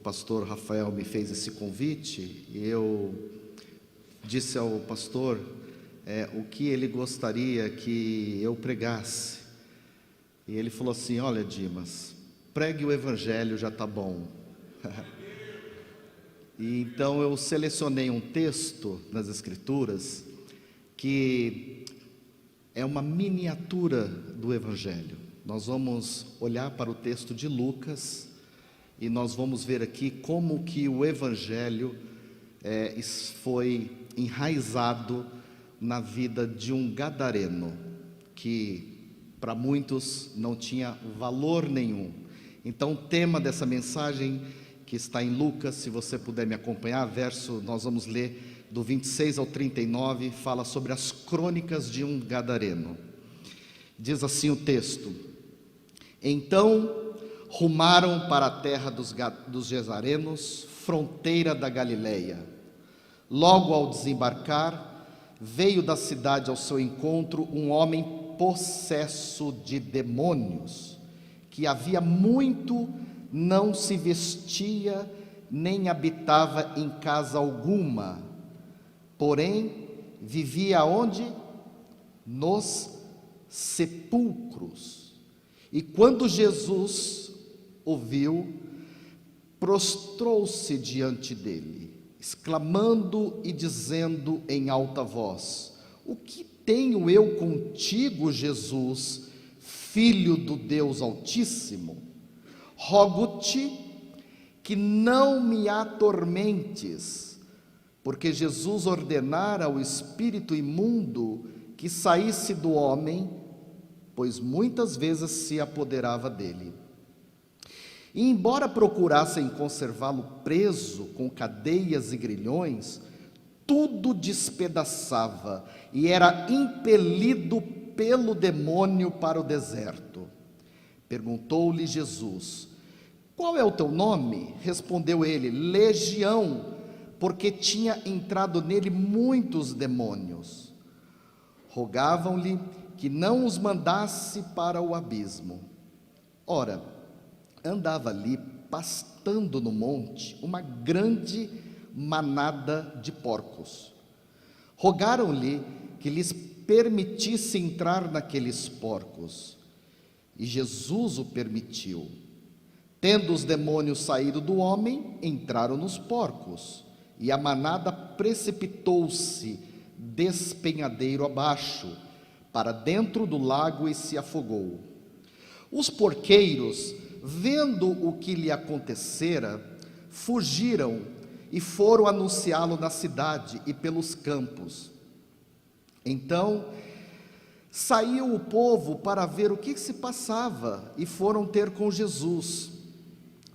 pastor Rafael me fez esse convite, e eu disse ao pastor o que ele gostaria que eu pregasse. E ele falou assim: olha, Dimas, pregue o evangelho, já está bom. E então eu selecionei um texto nas escrituras que é uma miniatura do evangelho. Nós vamos olhar para o texto de Lucas e nós vamos ver aqui como que o evangelho foi enraizado na vida de um gadareno, que para muitos não tinha valor nenhum. Então o tema dessa mensagem, que está em Lucas, se você puder me acompanhar, nós vamos ler do 26 ao 39, fala sobre as crônicas de um gadareno. Diz assim o texto: então rumaram para a terra dos Gesarenos, fronteira da Galileia. Logo ao desembarcar, veio da cidade ao seu encontro um homem possesso de demônios, que havia muito não se vestia nem habitava em casa alguma, porém vivia onde? Nos sepulcros. E quando Jesus o viu, prostrou-se diante dele, exclamando e dizendo em alta voz: o que tenho eu contigo, Jesus, Filho do Deus Altíssimo? Rogo-te que não me atormentes. Porque Jesus ordenara ao espírito imundo que saísse do homem, pois muitas vezes se apoderava dele. E embora procurassem conservá-lo preso com cadeias e grilhões, tudo despedaçava e era impelido pelo demônio para o deserto. Perguntou-lhe Jesus: qual é o teu nome? Respondeu ele: Legião, porque tinha entrado nele muitos demônios. Rogavam-lhe que não os mandasse para o abismo. Ora, andava ali, pastando no monte, uma grande manada de porcos. Rogaram-lhe que lhes permitisse entrar naqueles porcos, e Jesus o permitiu. Tendo os demônios saído do homem, entraram nos porcos, e a manada precipitou-se despenhadeiro abaixo, para dentro do lago, e se afogou. Os porqueiros, vendo o que lhe acontecera, fugiram e foram anunciá-lo na cidade e pelos campos. Então saiu o povo para ver o que se passava e foram ter com Jesus.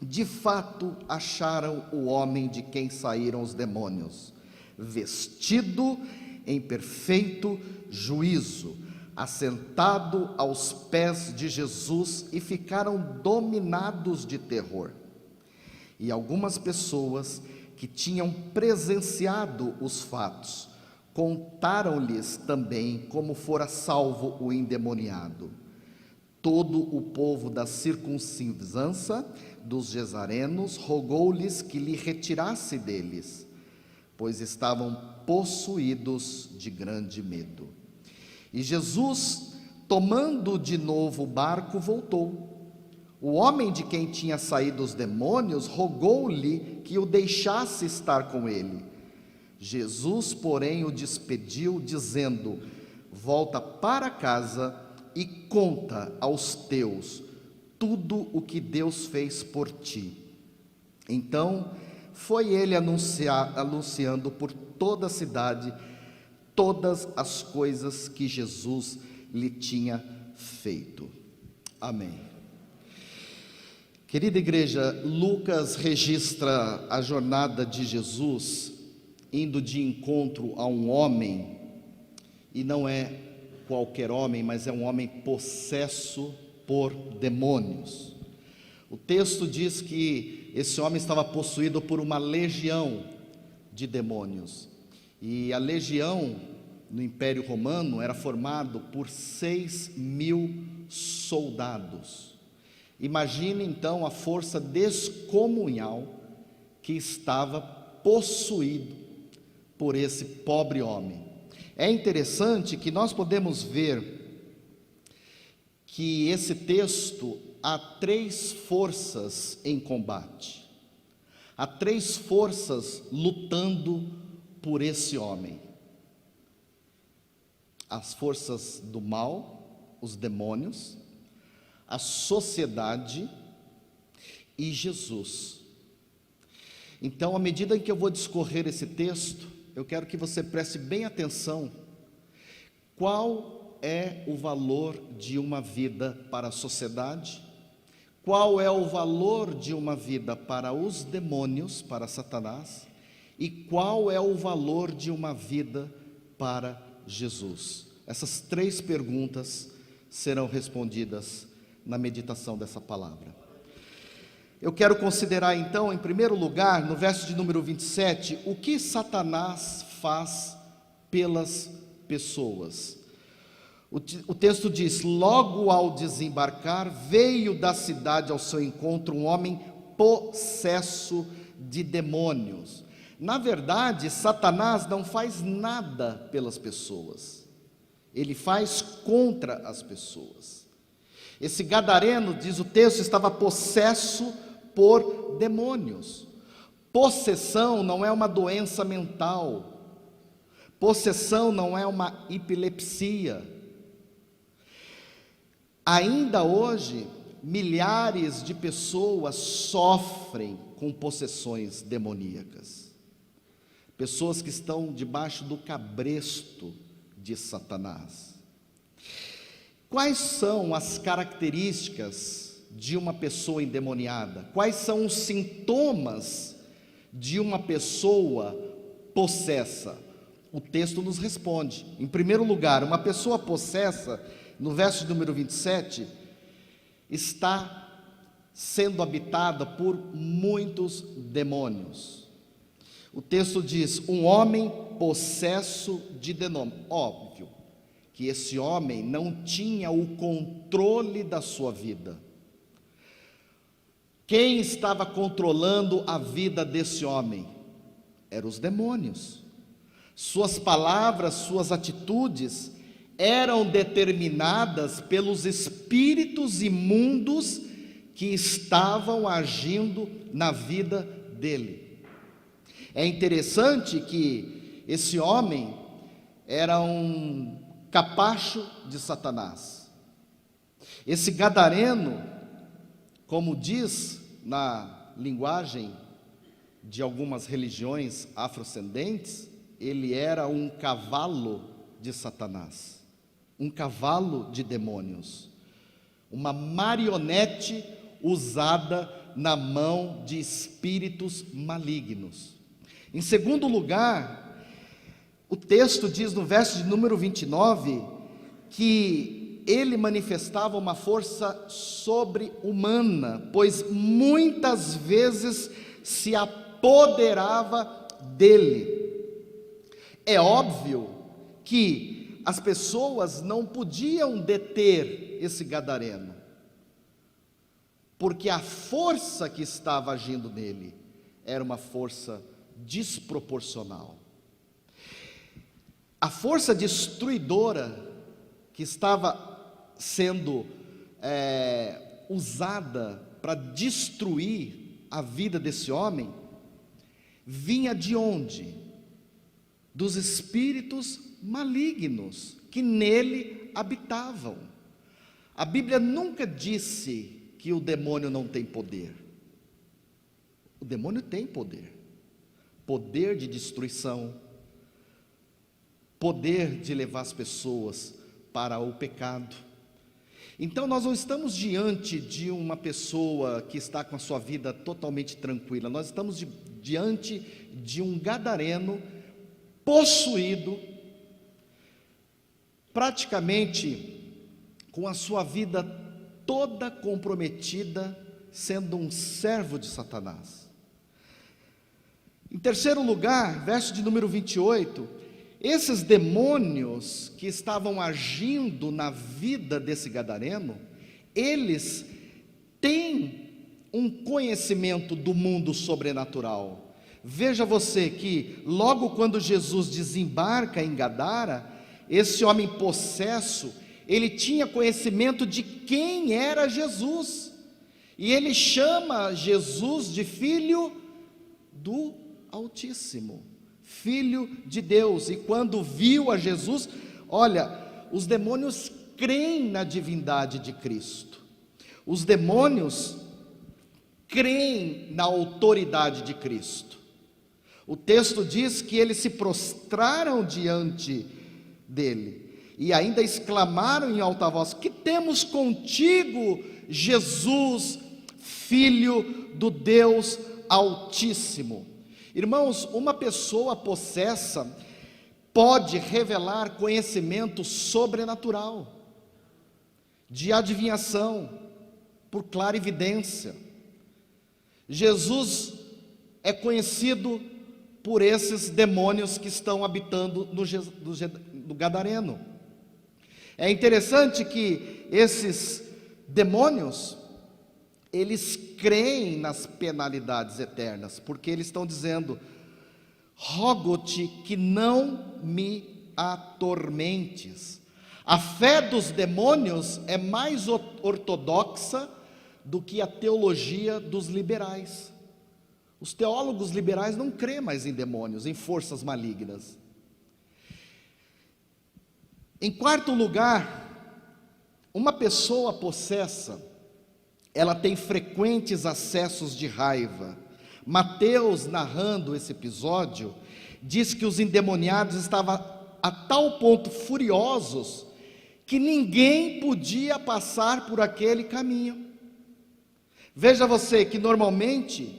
De fato, acharam o homem de quem saíram os demônios, vestido em perfeito juízo, assentado aos pés de Jesus, e ficaram dominados de terror. E algumas pessoas que tinham presenciado os fatos contaram-lhes também como fora salvo o endemoniado. Todo o povo da circunvizinhança dos Gesarenos rogou-lhes que lhe retirasse deles, pois estavam possuídos de grande medo. E Jesus, tomando de novo o barco, voltou. O homem de quem tinha saído os demônios rogou-lhe que o deixasse estar com ele. Jesus, porém, o despediu, dizendo: volta para casa e conta aos teus tudo o que Deus fez por ti. Então foi ele anunciando por toda a cidade todas as coisas que Jesus lhe tinha feito. Amém. Querida igreja, Lucas registra a jornada de Jesus indo de encontro a um homem, e não é qualquer homem, mas é um homem possesso por demônios. O texto diz que esse homem estava possuído por uma legião de demônios. E a legião no Império Romano era formado por 6.000 soldados. Imagine então a força descomunal que estava possuído por esse pobre homem. É interessante que nós podemos ver que esse texto há 3 forças em combate. Há 3 forças lutando por esse homem. As forças do mal, os demônios, a sociedade e Jesus. Então, à medida em que eu vou discorrer esse texto, eu quero que você preste bem atenção. Qual é o valor de uma vida para a sociedade? Qual é o valor de uma vida para os demônios, para Satanás? E qual é o valor de uma vida para Jesus? Essas 3 perguntas serão respondidas na meditação dessa palavra. Eu quero considerar então, em primeiro lugar, no verso de número 27, o que Satanás faz pelas pessoas. O texto diz: logo ao desembarcar, veio da cidade ao seu encontro um homem possesso de demônios. Na verdade, Satanás não faz nada pelas pessoas, ele faz contra as pessoas. Esse gadareno, diz o texto, estava possesso por demônios. Possessão não é uma doença mental, possessão não é uma epilepsia. Ainda hoje, milhares de pessoas sofrem com possessões demoníacas. Pessoas que estão debaixo do cabresto de Satanás. Quais são as características de uma pessoa endemoniada? Quais são os sintomas de uma pessoa possessa? O texto nos responde. Em primeiro lugar, uma pessoa possessa, no verso número 27, está sendo habitada por muitos demônios. O texto diz: um homem possesso de demônios. Óbvio que esse homem não tinha o controle da sua vida. Quem estava controlando a vida desse homem? Eram os demônios. Suas palavras, suas atitudes eram determinadas pelos espíritos imundos que estavam agindo na vida dele. É interessante que esse homem era um capacho de Satanás. Esse gadareno, como diz na linguagem de algumas religiões afrodescendentes, ele era um cavalo de Satanás, um cavalo de demônios, uma marionete usada na mão de espíritos malignos. Em segundo lugar, o texto diz no verso de número 29 que ele manifestava uma força sobre-humana, pois muitas vezes se apoderava dele. É óbvio que as pessoas não podiam deter esse gadareno, porque a força que estava agindo nele era uma força desproporcional. A força destruidora que estava sendo usada para destruir a vida desse homem, vinha de onde? Dos espíritos malignos que nele habitavam. A Bíblia nunca disse que o demônio não tem poder. O demônio tem poder. Poder de destruição, poder de levar as pessoas para o pecado. Então nós não estamos diante de uma pessoa que está com a sua vida totalmente tranquila, nós estamos diante de um gadareno possuído, praticamente com a sua vida toda comprometida, sendo um servo de Satanás. Em terceiro lugar, verso de número 28, esses demônios que estavam agindo na vida desse gadareno, eles têm um conhecimento do mundo sobrenatural. Veja você que logo quando Jesus desembarca em Gadara, esse homem possesso, ele tinha conhecimento de quem era Jesus, e ele chama Jesus de Filho do Altíssimo, Filho de Deus. E quando viu a Jesus, olha, os demônios creem na divindade de Cristo, os demônios creem na autoridade de Cristo. O texto diz que eles se prostraram diante dele e ainda exclamaram em alta voz: que temos contigo, Jesus, Filho do Deus Altíssimo. Irmãos, uma pessoa possessa pode revelar conhecimento sobrenatural, de adivinhação, por clarividência. Jesus é conhecido por esses demônios que estão habitando no Gadareno. É interessante que esses demônios, eles creem nas penalidades eternas, porque eles estão dizendo: rogo-te que não me atormentes. A fé dos demônios é mais ortodoxa do que a teologia dos liberais. Os teólogos liberais não creem mais em demônios, em forças malignas. Em quarto lugar, uma pessoa possessa, ela tem frequentes acessos de raiva. Mateus, narrando esse episódio, diz que os endemoniados estavam a tal ponto furiosos que ninguém podia passar por aquele caminho. Veja você que normalmente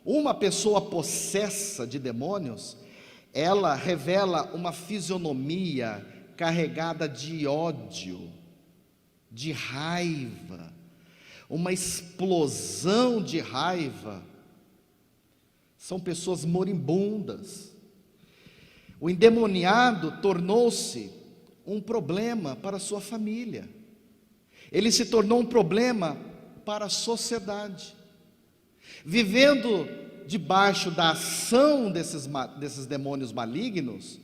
uma pessoa possessa de demônios, ela revela uma fisionomia carregada de ódio, de raiva, uma explosão de raiva. São pessoas moribundas. O endemoniado tornou-se um problema para a sua família, ele se tornou um problema para a sociedade. Vivendo debaixo da ação desses demônios malignos,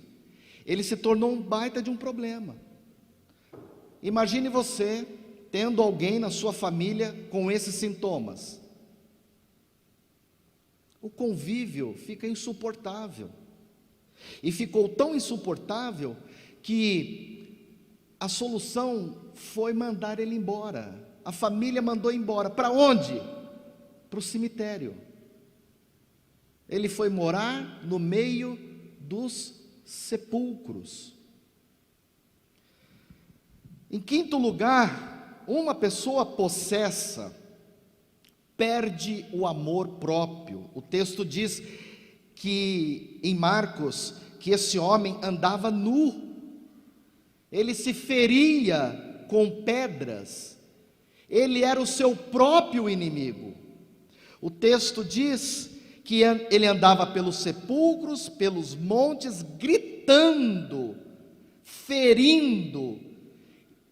ele se tornou um baita de um problema. Imagine você tendo alguém na sua família com esses sintomas. O convívio fica insuportável. E ficou tão insuportável que a solução foi mandar ele embora. A família mandou embora. Para onde? Para o cemitério. Ele foi morar no meio dos sepulcros. Em quinto lugar, uma pessoa possessa perde o amor próprio. O texto diz que em Marcos, que esse homem andava nu, ele se feria com pedras, ele era o seu próprio inimigo. O texto diz que ele andava pelos sepulcros, pelos montes, gritando, ferindo,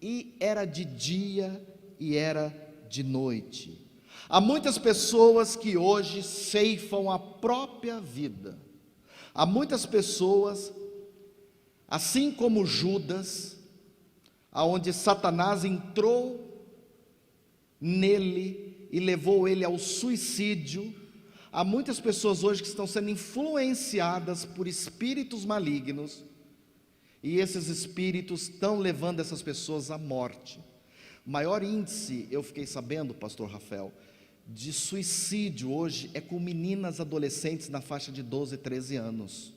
e era de dia e era de noite. Há muitas pessoas que hoje ceifam a própria vida. Há muitas pessoas, assim como Judas, aonde Satanás entrou nele e levou ele ao suicídio. Há muitas pessoas hoje que estão sendo influenciadas por espíritos malignos, e esses espíritos estão levando essas pessoas à morte. O maior índice, eu fiquei sabendo, pastor Rafael, de suicídio hoje é com meninas adolescentes na faixa de 12, 13 anos.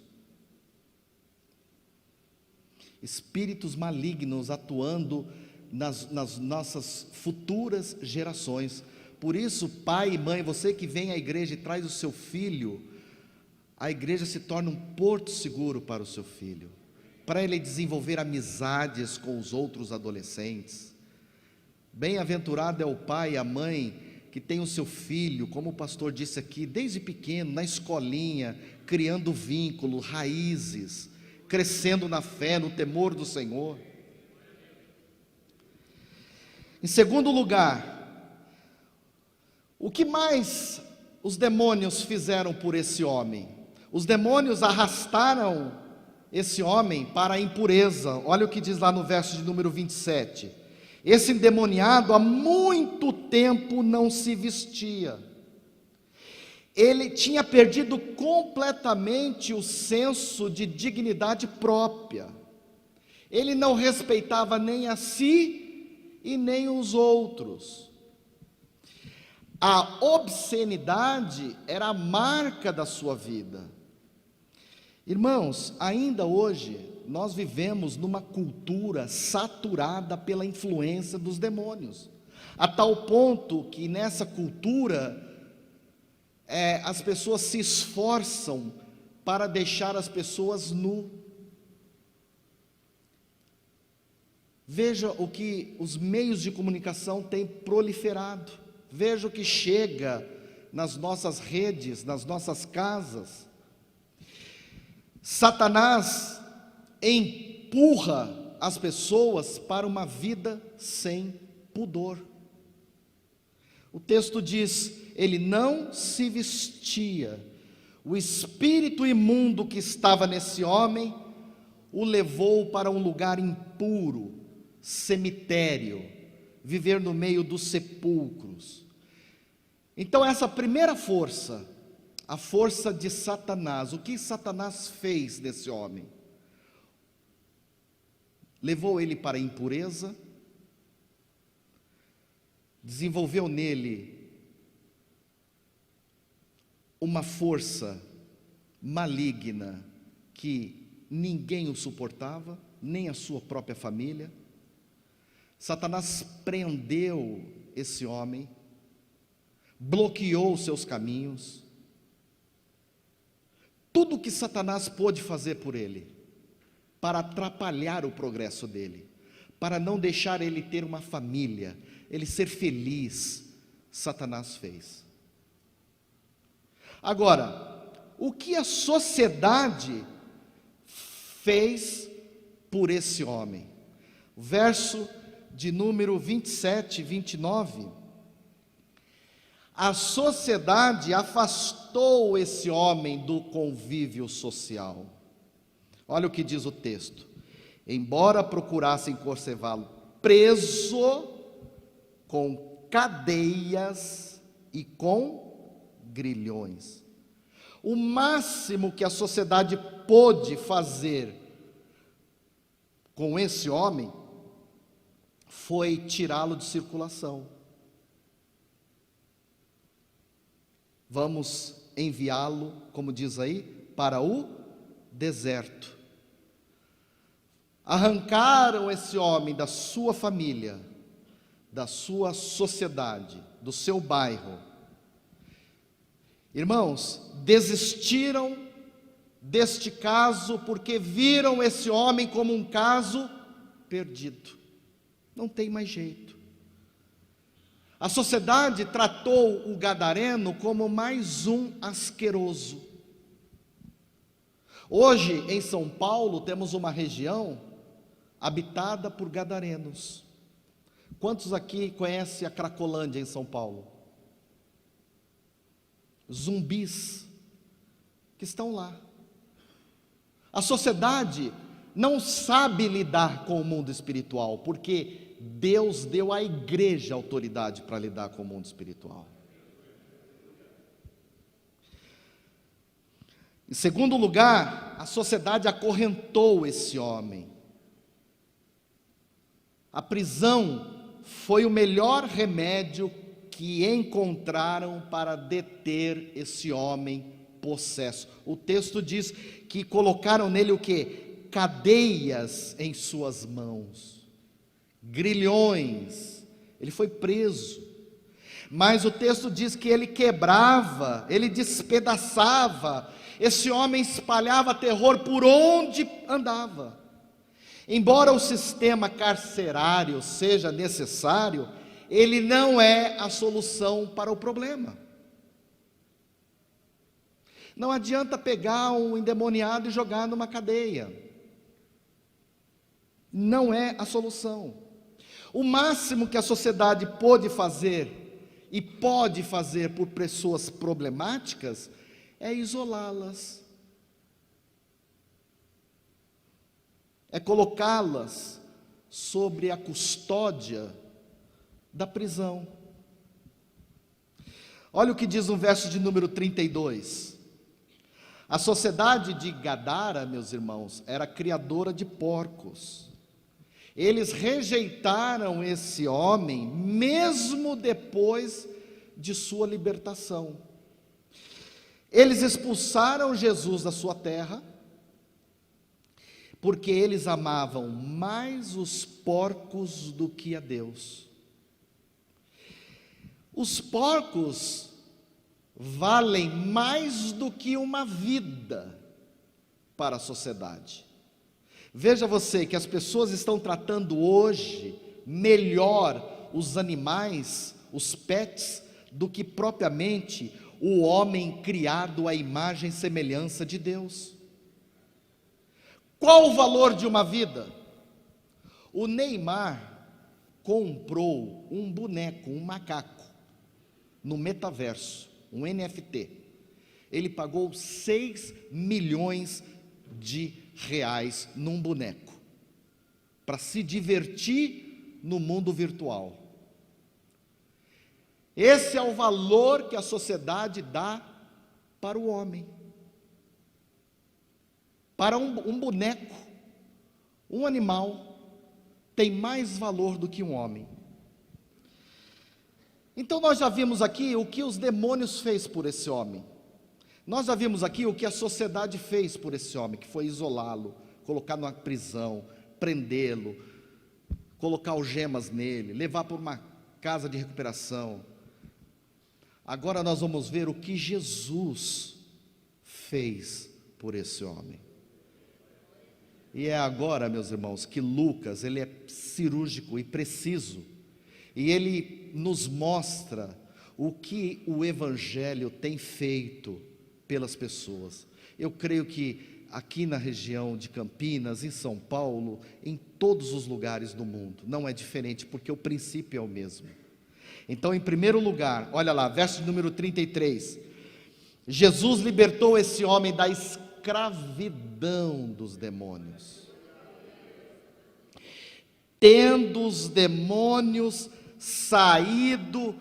Espíritos malignos atuando nas nossas futuras gerações. Por isso, pai e mãe, você que vem à igreja e traz o seu filho, a igreja se torna um porto seguro para o seu filho, para ele desenvolver amizades com os outros adolescentes. Bem-aventurado é o pai e a mãe que tem o seu filho, como o pastor disse aqui, desde pequeno, na escolinha, criando vínculo, raízes, crescendo na fé, no temor do Senhor. Em segundo lugar, o que mais os demônios fizeram por esse homem? Os demônios arrastaram esse homem para a impureza. Olha o que diz lá no verso de número 27. Esse endemoniado há muito tempo não se vestia. Ele tinha perdido completamente o senso de dignidade própria. Ele não respeitava nem a si e nem os outros. A obscenidade era a marca da sua vida. Irmãos, ainda hoje nós vivemos numa cultura saturada pela influência dos demônios, a tal ponto que nessa cultura as pessoas se esforçam para deixar as pessoas nu. Veja o que os meios de comunicação têm proliferado, veja o que chega nas nossas redes, nas nossas casas. Satanás empurra as pessoas para uma vida sem pudor. O texto diz: ele não se vestia. O espírito imundo que estava nesse homem o levou para um lugar impuro, cemitério, viver no meio dos sepulcros. Então essa primeira força, a força de Satanás, o que Satanás fez desse homem? Levou ele para a impureza, desenvolveu nele uma força maligna que ninguém o suportava, nem a sua própria família. Satanás prendeu esse homem, bloqueou os seus caminhos. Tudo que Satanás pôde fazer por ele, para atrapalhar o progresso dele, para não deixar ele ter uma família, ele ser feliz, Satanás fez. Agora, o que a sociedade fez por esse homem? Verso de número 27 e 29. A sociedade afastou esse homem do convívio social. Olha o que diz o texto: embora procurassem conservá-lo preso com cadeias e com grilhões. O máximo que a sociedade pôde fazer com esse homem foi tirá-lo de circulação. Vamos enviá-lo, como diz aí, para o deserto. Arrancaram esse homem da sua família, da sua sociedade, do seu bairro. Irmãos, desistiram deste caso porque viram esse homem como um caso perdido. Não tem mais jeito. A sociedade tratou o gadareno como mais um asqueroso. Hoje, em São Paulo, temos uma região habitada por gadarenos. Quantos aqui conhecem a Cracolândia em São Paulo? Zumbis que estão lá. A sociedade não sabe lidar com o mundo espiritual, porque Deus deu à igreja autoridade para lidar com o mundo espiritual. Em segundo lugar, a sociedade acorrentou esse homem. A prisão foi o melhor remédio que encontraram para deter esse homem possesso. O texto diz que colocaram nele o quê? Cadeias em suas mãos, grilhões. Ele foi preso, mas o texto diz que ele quebrava, ele despedaçava. Esse homem espalhava terror por onde andava. Embora o sistema carcerário seja necessário, ele não é a solução para o problema. Não adianta pegar um endemoniado e jogar numa cadeia. Não é a solução. O máximo que a sociedade pôde fazer e pode fazer por pessoas problemáticas é isolá-las, é colocá-las sobre a custódia da prisão. Olha o que diz no verso de número 32. A sociedade de Gadara, meus irmãos, era criadora de porcos. Eles rejeitaram esse homem, mesmo depois de sua libertação. Eles expulsaram Jesus da sua terra, porque eles amavam mais os porcos do que a Deus. Os porcos valem mais do que uma vida para a sociedade. Veja você que as pessoas estão tratando hoje melhor os animais, os pets, do que propriamente o homem criado à imagem e semelhança de Deus. Qual o valor de uma vida? O Neymar comprou um boneco, um macaco, no metaverso, um NFT. Ele pagou 6 milhões de reais num boneco, para se divertir no mundo virtual. Esse é o valor que a sociedade dá para o homem. Para um boneco, um animal, tem mais valor do que um homem. Então nós já vimos aqui o que os demônios fez por esse homem. Nós já vimos aqui o que a sociedade fez por esse homem, que foi isolá-lo, colocar numa prisão, prendê-lo, colocar algemas nele, levar para uma casa de recuperação. Agora nós vamos ver o que Jesus fez por esse homem. E é agora, meus irmãos, que Lucas, ele é cirúrgico e preciso, e ele nos mostra o que o Evangelho tem feito pelas pessoas. Eu creio que aqui na região de Campinas, em São Paulo, em todos os lugares do mundo, não é diferente, porque o princípio é o mesmo. Então, em primeiro lugar, olha lá, verso número 33, Jesus libertou esse homem da escravidão dos demônios. Tendo os demônios saído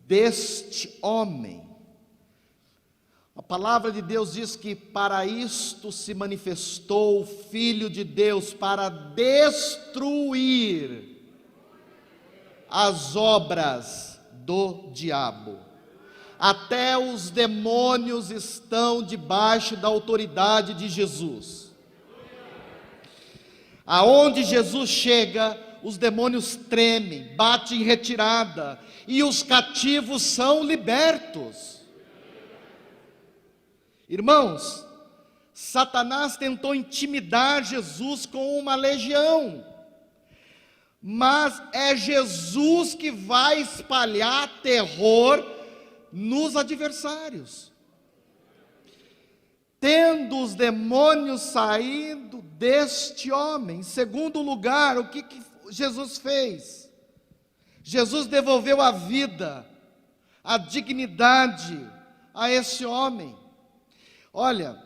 deste homem. A palavra de Deus diz que para isto se manifestou o Filho de Deus, para destruir as obras do diabo. Até os demônios estão debaixo da autoridade de Jesus. Aonde Jesus chega, os demônios tremem, batem em retirada, e os cativos são libertos. Irmãos, Satanás tentou intimidar Jesus com uma legião, mas é Jesus que vai espalhar terror nos adversários. Tendo os demônios saído deste homem. Em segundo lugar, o que Jesus fez? Jesus devolveu a vida, a dignidade a esse homem. Olha,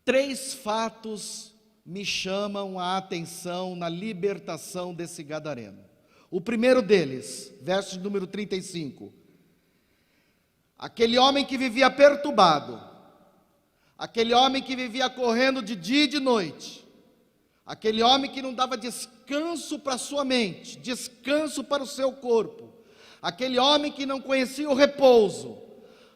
3 fatos me chamam a atenção na libertação desse gadareno. O primeiro deles, verso número 35. Aquele homem que vivia perturbado, aquele homem que vivia correndo de dia e de noite, aquele homem que não dava descanso para a sua mente, descanso para o seu corpo, aquele homem que não conhecia o repouso,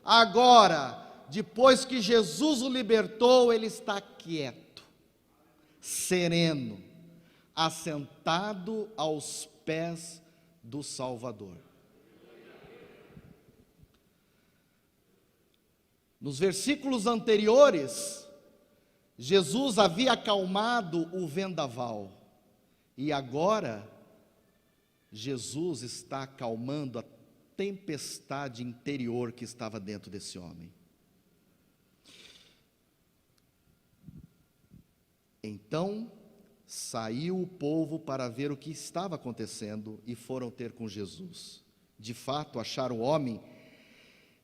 agora, depois que Jesus o libertou, ele está quieto, sereno, assentado aos pés do Salvador. Nos versículos anteriores, Jesus havia acalmado o vendaval, e agora, Jesus está acalmando a tempestade interior que estava dentro desse homem. Então, saiu o povo para ver o que estava acontecendo, e foram ter com Jesus. De fato, acharam o homem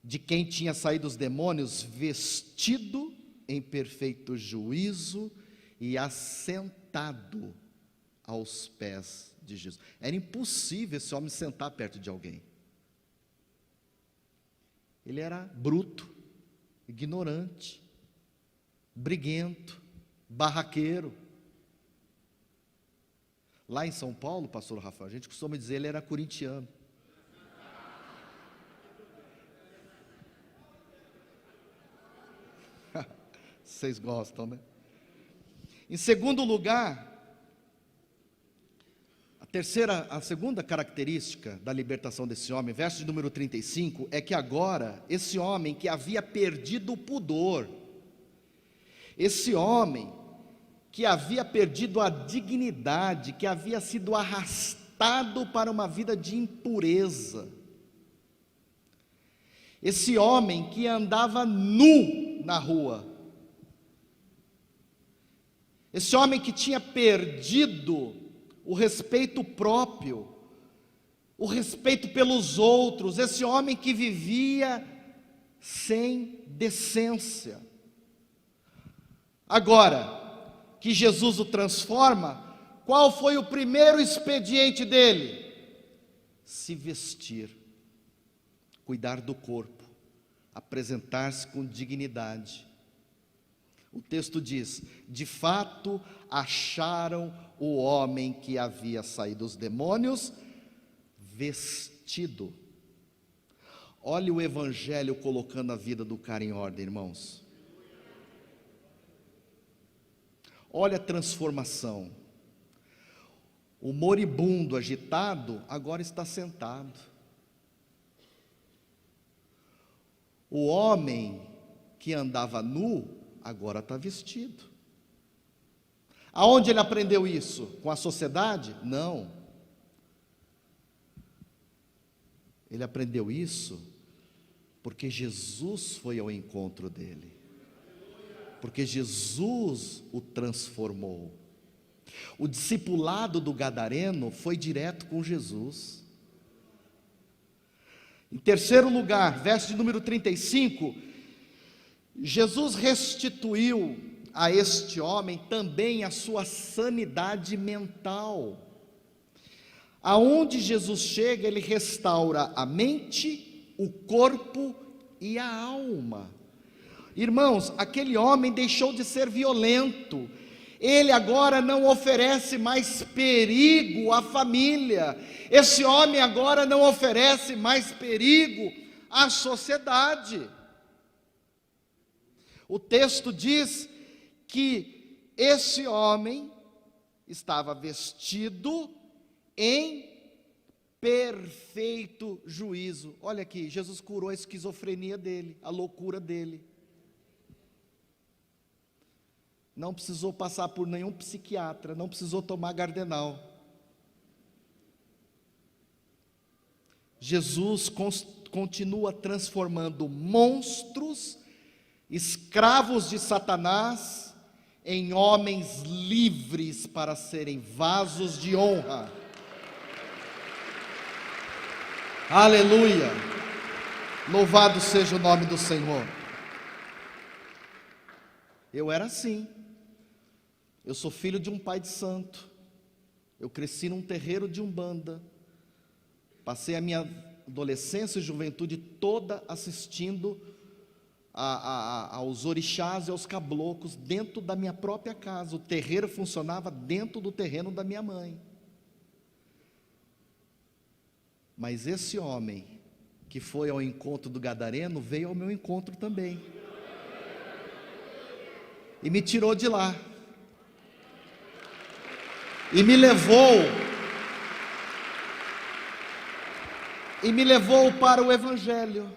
de quem tinha saído os demônios, vestido em perfeito juízo e assentado aos pés de Jesus. Era impossível esse homem sentar perto de alguém. Ele era bruto, ignorante, briguento, barraqueiro. Lá em São Paulo, pastor Rafael, a gente costuma dizer ele era corintiano. Vocês gostam, né? Em segundo lugar, a segunda característica da libertação desse homem, verso de número 35, é que agora, esse homem que havia perdido o pudor, esse homem que havia perdido a dignidade, que havia sido arrastado para uma vida de impureza, esse homem que andava nu na rua, esse homem que tinha perdido o respeito próprio, o respeito pelos outros, esse homem que vivia sem decência. Agora que Jesus o transforma, qual foi o primeiro expediente dele? Se vestir, cuidar do corpo, apresentar-se com dignidade. O texto diz: de fato acharam o homem que havia saído dos demônios vestido. Olha o evangelho colocando a vida do cara em ordem, irmãos. Olha a transformação. O moribundo agitado agora está sentado. O homem que andava nu agora está vestido. Aonde ele aprendeu isso? Com a sociedade? Não. Ele aprendeu isso porque Jesus foi ao encontro dele. Porque Jesus o transformou. O discipulado do gadareno foi direto com Jesus. Em terceiro lugar, verso de número 35, Jesus restituiu a este homem também a sua sanidade mental. Aonde Jesus chega, ele restaura a mente, o corpo e a alma. Irmãos, aquele homem deixou de ser violento. Ele agora não oferece mais perigo à família. Esse homem agora não oferece mais perigo à sociedade. O texto diz que esse homem estava vestido em perfeito juízo. Olha aqui, Jesus curou a esquizofrenia dele, a loucura dele. Não precisou passar por nenhum psiquiatra, não precisou tomar Gardenal. Jesus continua transformando monstros, escravos de Satanás, em homens livres para serem vasos de honra. Aleluia! Louvado seja o nome do Senhor. Eu era assim. Eu sou filho de um pai de santo. Eu cresci num terreiro de umbanda. Passei a minha adolescência e juventude toda assistindo aos orixás e aos caboclos dentro da minha própria casa. O terreiro funcionava dentro do terreno da minha mãe. Mas esse homem que foi ao encontro do gadareno veio ao meu encontro também e me tirou de lá e me levou para o evangelho.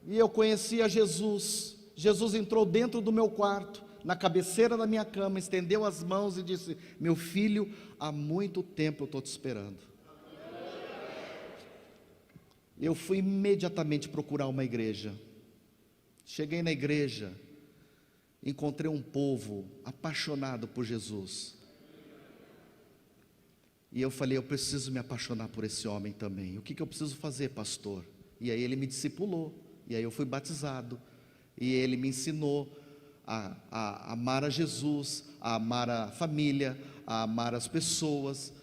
E eu conhecia Jesus. Jesus entrou dentro do meu quarto, na cabeceira da minha cama, estendeu as mãos e disse: meu filho, há muito tempo eu estou te esperando. Eu fui imediatamente procurar uma igreja. Cheguei na igreja, encontrei um povo apaixonado por Jesus. E eu falei, eu preciso me apaixonar por esse homem também. O que eu preciso fazer, pastor? E aí ele me discipulou, e aí eu fui batizado, e ele me ensinou a amar a Jesus, a amar a família, a amar as pessoas.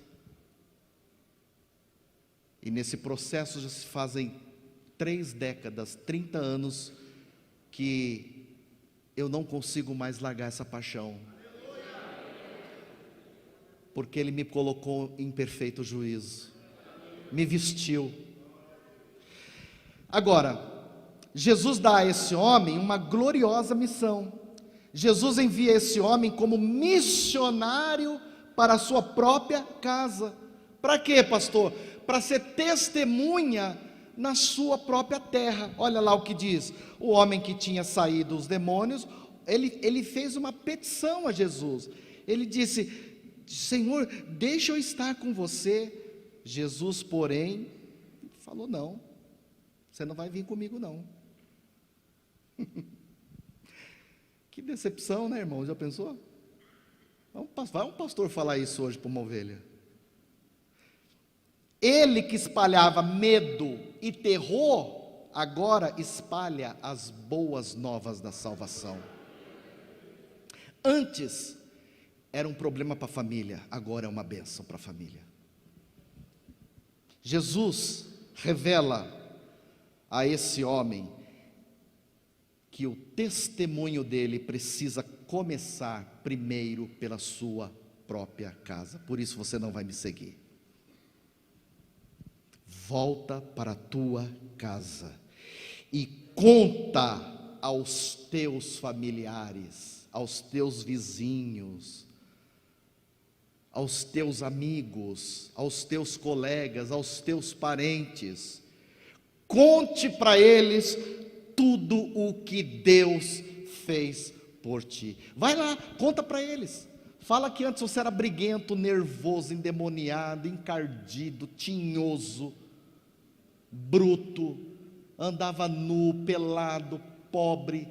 E nesse processo já se fazem 3 décadas, 30 anos, que eu não consigo mais largar essa paixão, porque ele me colocou em perfeito juízo, me vestiu. Agora, Jesus dá a esse homem uma gloriosa missão. Jesus envia esse homem como missionário para a sua própria casa. Para quê, pastor? Para ser testemunha na sua própria terra. Olha lá o que diz: o homem que tinha saído os demônios, ele fez uma petição a Jesus. Ele disse: Senhor, deixa eu estar com você. Jesus, porém, falou: não, você não vai vir comigo não. Que decepção, né, irmão? Já pensou? Vai um pastor falar isso hoje para uma ovelha. Ele que espalhava medo e terror, agora espalha as boas novas da salvação. Antes era um problema para a família, agora é uma bênção para a família. Jesus revela a esse homem que o testemunho dele precisa começar primeiro pela sua própria casa. Por isso você não vai me seguir. Volta para a tua casa e conta aos teus familiares, aos teus vizinhos, aos teus amigos, aos teus colegas, aos teus parentes. Conte para eles tudo o que Deus fez por ti. Vai lá, conta para eles. Fala que antes você era briguento, nervoso, endemoniado, encardido, tinhoso, bruto, andava nu, pelado, pobre,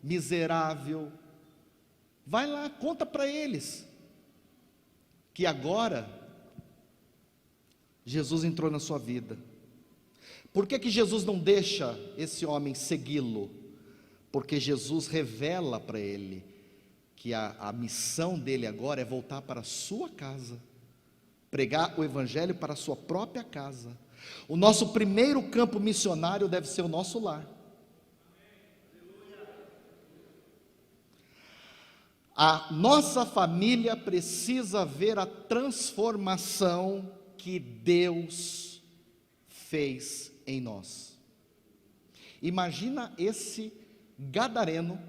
miserável. Vai lá, conta para eles que agora Jesus entrou na sua vida. Por que Jesus não deixa esse homem segui-lo? Porque Jesus revela para ele que a missão dele agora é voltar para a sua casa, pregar o evangelho para a sua própria casa. O nosso primeiro campo missionário deve ser o nosso lar. A nossa família precisa ver a transformação que Deus fez em nós. Imagina esse gadareno,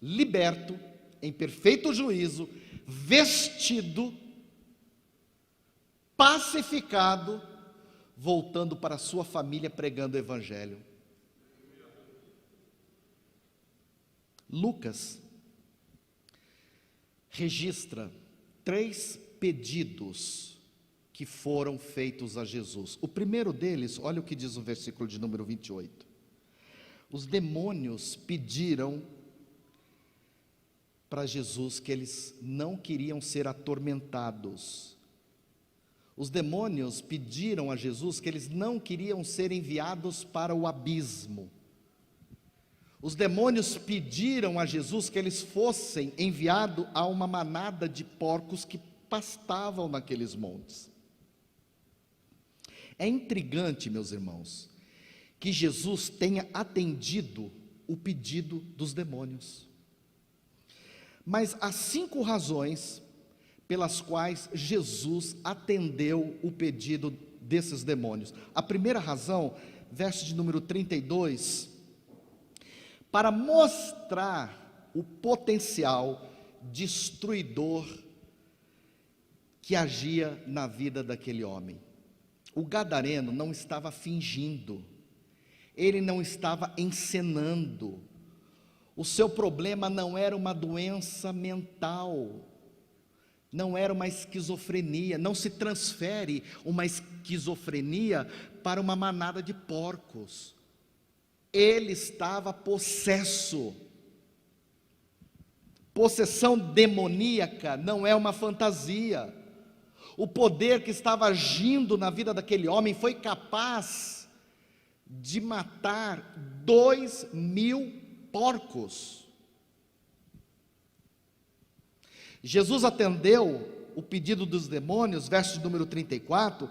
liberto, em perfeito juízo, vestido, pacificado, voltando para a sua família pregando o evangelho. Lucas registra 3 pedidos que foram feitos a Jesus. O primeiro deles, olha o que diz o versículo de número 28. Os demônios pediram para Jesus que eles não queriam ser atormentados. Os demônios pediram a Jesus que eles não queriam ser enviados para o abismo. Os demônios pediram a Jesus que eles fossem enviados a uma manada de porcos que pastavam naqueles montes. É intrigante, meus irmãos, que Jesus tenha atendido o pedido dos demônios. Mas há 5 razões pelas quais Jesus atendeu o pedido desses demônios. A primeira razão, verso de número 32, para mostrar o potencial destruidor que agia na vida daquele homem. O gadareno não estava fingindo, ele não estava encenando. O seu problema não era uma doença mental, não era uma esquizofrenia. Não se transfere uma esquizofrenia para uma manada de porcos. Ele estava possesso. Possessão demoníaca não é uma fantasia. O poder que estava agindo na vida daquele homem foi capaz de matar 2.000 porcos. Jesus atendeu o pedido dos demônios, verso de número 34,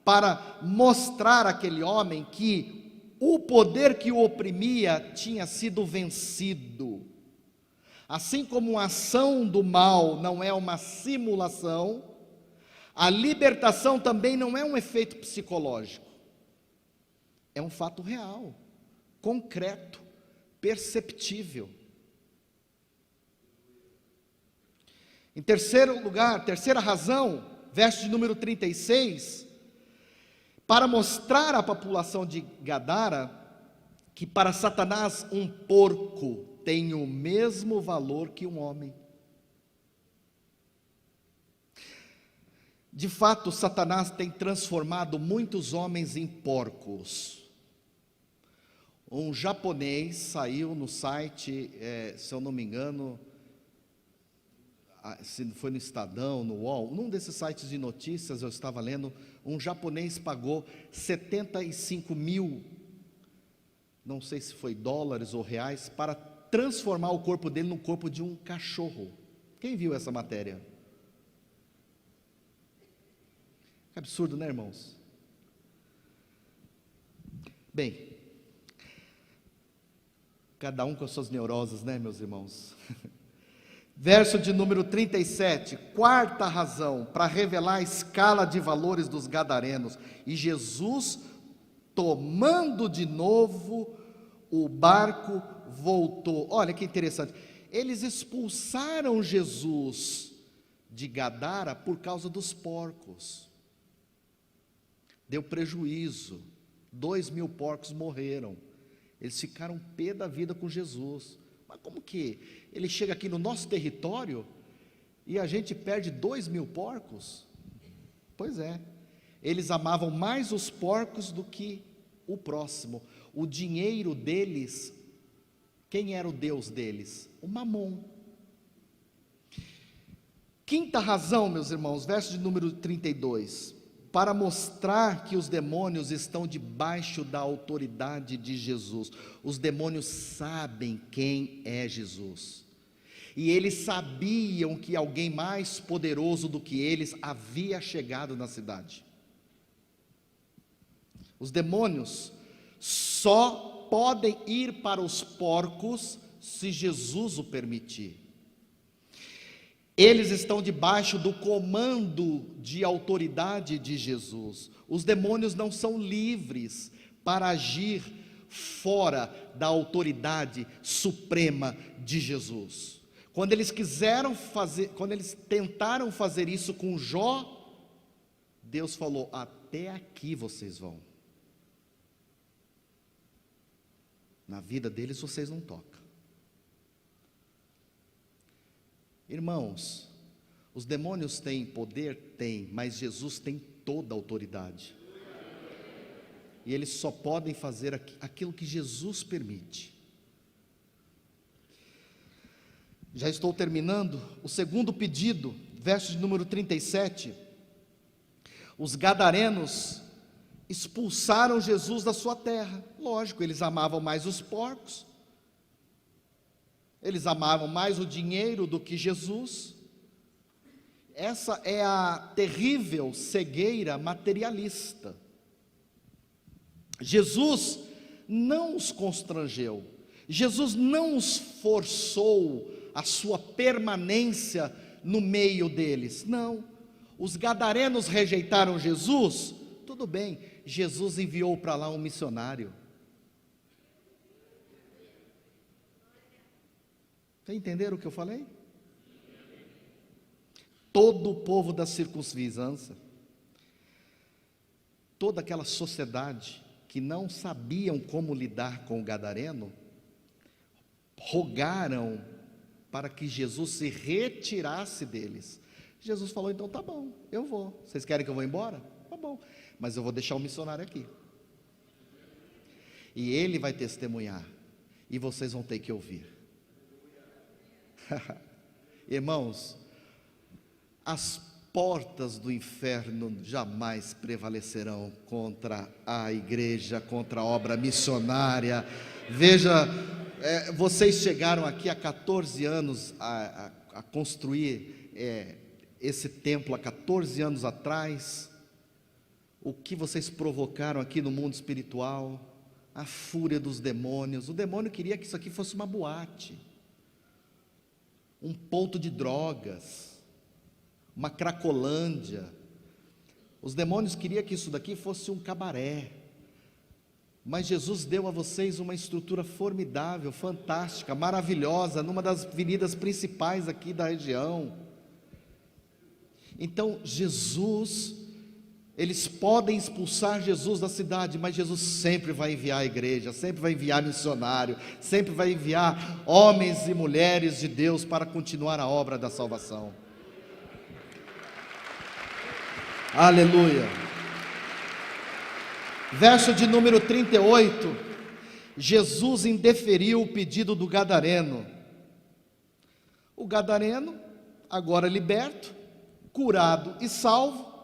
para mostrar àquele homem que o poder que o oprimia tinha sido vencido. Assim como a ação do mal não é uma simulação, a libertação também não é um efeito psicológico. É um fato real, concreto, perceptível. Em terceiro lugar, terceira razão, verso de número 36, para mostrar à população de Gadara que para Satanás um porco tem o mesmo valor que um homem. De fato, Satanás tem transformado muitos homens em porcos. Um japonês saiu no site, se eu não me engano, se foi no Estadão, no UOL, num desses sites de notícias eu estava lendo, um japonês pagou 75 mil, não sei se foi dólares ou reais, para transformar o corpo dele no corpo de um cachorro. Quem viu essa matéria? Que absurdo, né, irmãos? Bem, cada um com as suas neuroses, né, meus irmãos? Verso de número 37, quarta razão, para revelar a escala de valores dos gadarenos. E Jesus, tomando de novo o barco, voltou. Olha que interessante, eles expulsaram Jesus de Gadara por causa dos porcos. Deu prejuízo, 2.000 porcos morreram. Eles ficaram pé da vida com Jesus. Mas como que ele chega aqui no nosso território e a gente perde 2.000 porcos? Pois é, eles amavam mais os porcos do que o próximo. O dinheiro deles, quem era o Deus deles? O Mamon. Quinta razão, meus irmãos, verso de número 32, para mostrar que os demônios estão debaixo da autoridade de Jesus. Os demônios sabem quem é Jesus, e eles sabiam que alguém mais poderoso do que eles havia chegado na cidade. Os demônios só podem ir para os porcos se Jesus o permitir. Eles estão debaixo do comando de autoridade de Jesus. Os demônios não são livres para agir fora da autoridade suprema de Jesus. Quando eles tentaram fazer isso com Jó, Deus falou: até aqui vocês vão. Na vida deles vocês não tocam. Irmãos, os demônios têm poder? Tem, mas Jesus tem toda a autoridade. E eles só podem fazer aquilo que Jesus permite. Já estou terminando. O segundo pedido, verso de número 37. Os gadarenos expulsaram Jesus da sua terra. Lógico, eles amavam mais os porcos. Eles amavam mais o dinheiro do que Jesus. Essa é a terrível cegueira materialista. Jesus não os constrangeu, Jesus não os forçou a sua permanência no meio deles. Não, os gadarenos rejeitaram Jesus, tudo bem, Jesus enviou para lá um missionário. Vocês entenderam o que eu falei? Todo o povo da circunvizinhança, toda aquela sociedade que não sabiam como lidar com o gadareno, rogaram para que Jesus se retirasse deles. Jesus falou: então tá bom, eu vou. Vocês querem que eu vá embora? Tá bom, mas eu vou deixar o missionário aqui. E ele vai testemunhar, e vocês vão ter que ouvir. Irmãos, as portas do inferno jamais prevalecerão contra a igreja, contra a obra missionária. Veja, vocês chegaram aqui há 14 anos a construir esse templo há 14 anos atrás. O que vocês provocaram aqui no mundo espiritual, a fúria dos demônios. O demônio queria que isso aqui fosse uma boate, um ponto de drogas, uma cracolândia. Os demônios queriam que isso daqui fosse um cabaré, mas Jesus deu a vocês uma estrutura formidável, fantástica, maravilhosa, numa das avenidas principais aqui da região. Então eles podem expulsar Jesus da cidade, mas Jesus sempre vai enviar a igreja, sempre vai enviar missionário, sempre vai enviar homens e mulheres de Deus para continuar a obra da salvação. Aleluia. Verso de número 38, Jesus indeferiu o pedido do gadareno. O gadareno, agora liberto, curado e salvo,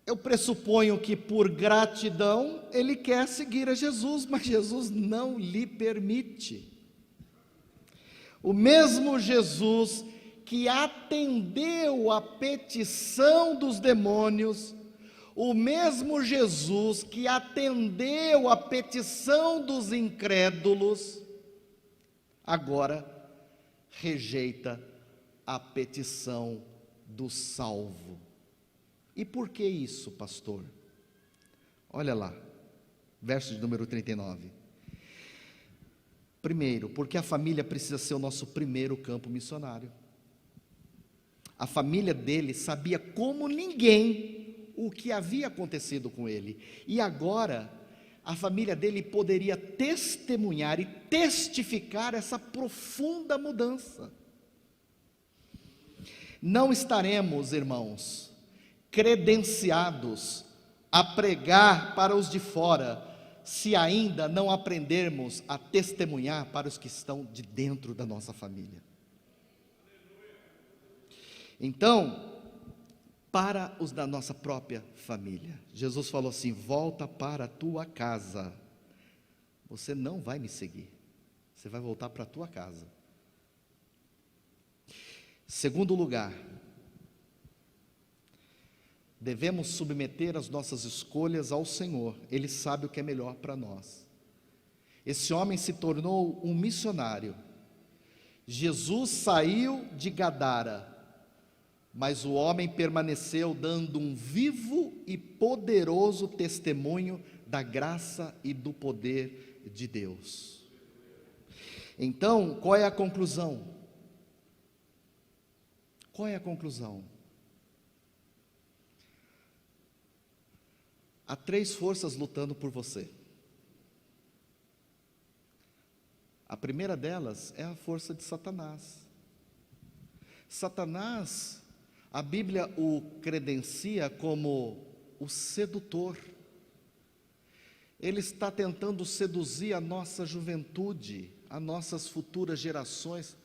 eu pressuponho que por gratidão ele quer seguir a Jesus, mas Jesus não lhe permite. O mesmo Jesus que atendeu a petição dos demônios, o mesmo Jesus que atendeu a petição dos incrédulos, agora rejeita a petição do salvo. E por que isso, pastor? Olha lá, verso de número 39. Primeiro, porque a família precisa ser o nosso primeiro campo missionário. A família dele sabia como ninguém o que havia acontecido com ele, e agora a família dele poderia testemunhar e testificar essa profunda mudança. Não estaremos, irmãos, credenciados a pregar para os de fora, se ainda não aprendermos a testemunhar para os que estão de dentro da nossa família. Então, para os da nossa própria família, Jesus falou assim: volta para a tua casa. Você não vai me seguir, você vai voltar para a tua casa. Segundo lugar, devemos submeter as nossas escolhas ao Senhor. Ele sabe o que é melhor para nós. Esse homem se tornou um missionário. Jesus saiu de Gadara, mas o homem permaneceu dando um vivo e poderoso testemunho da graça e do poder de Deus. Então, qual é a conclusão? Qual é a conclusão? Há 3 forças lutando por você. A primeira delas é a força de Satanás. Satanás, a Bíblia o credencia como o sedutor. Ele está tentando seduzir a nossa juventude, as nossas futuras gerações,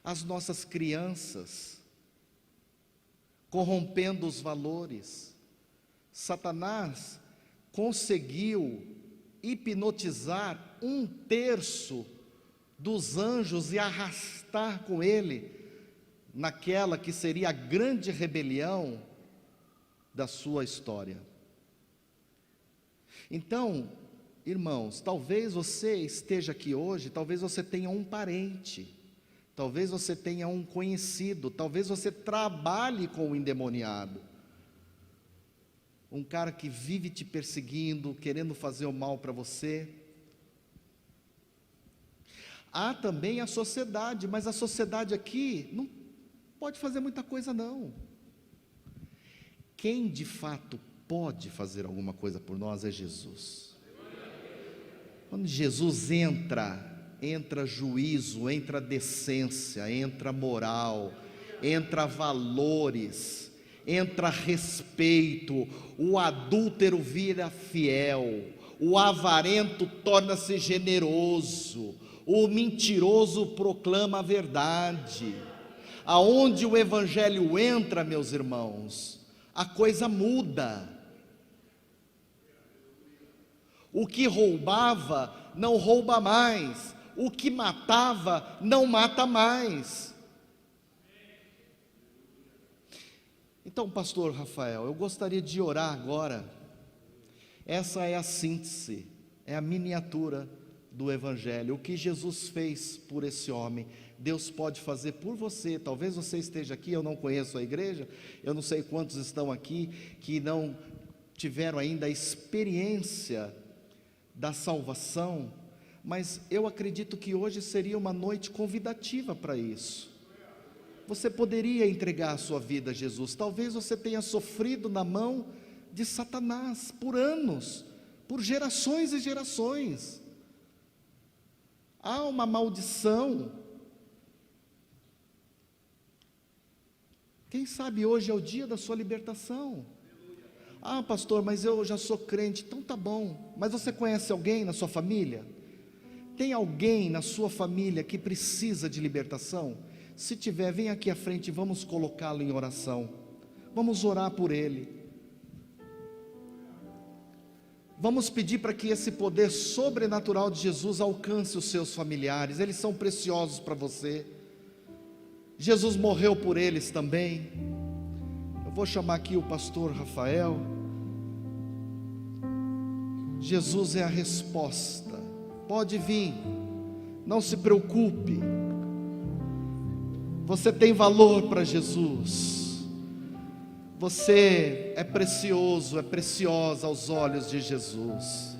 as nossas crianças, corrompendo os valores. Satanás conseguiu hipnotizar 1/3 dos anjos e arrastar com ele naquela que seria a grande rebelião da sua história. Então, irmãos, talvez você esteja aqui hoje, talvez você tenha um parente, talvez você tenha um conhecido, talvez você trabalhe com o endemoniado, um cara que vive te perseguindo, querendo fazer o mal para você. Há também a sociedade, mas a sociedade aqui não pode fazer muita coisa não. Quem de fato pode fazer alguma coisa por nós é Jesus. Quando Jesus entra juízo, entra decência, entra moral, entra valores, entra respeito, o adúltero vira fiel, o avarento torna-se generoso, o mentiroso proclama a verdade, aonde o evangelho entra, meus irmãos, a coisa muda. O que roubava, não rouba mais. O que matava, não mata mais. Então, pastor Rafael, eu gostaria de orar agora. Essa é a síntese, é a miniatura do evangelho. O que Jesus fez por esse homem, Deus pode fazer por você. Talvez você esteja aqui, eu não conheço a igreja, eu não sei quantos estão aqui que não tiveram ainda a experiência da salvação, mas eu acredito que hoje seria uma noite convidativa para isso. Você poderia entregar a sua vida a Jesus. Talvez você tenha sofrido na mão de Satanás por anos, por gerações e gerações. Há uma maldição. Quem sabe hoje é o dia da sua libertação. Ah, pastor, mas eu já sou crente. Então tá bom, mas você conhece alguém na sua família? Tem alguém na sua família que precisa de libertação? Se tiver, vem aqui à frente e vamos colocá-lo em oração. Vamos orar por ele. Vamos pedir para que esse poder sobrenatural de Jesus alcance os seus familiares. Eles são preciosos para você. Jesus morreu por eles também. Eu vou chamar aqui o pastor Rafael. Jesus é a resposta. Pode vir, não se preocupe. Você tem valor para Jesus. Você é precioso, é preciosa aos olhos de Jesus.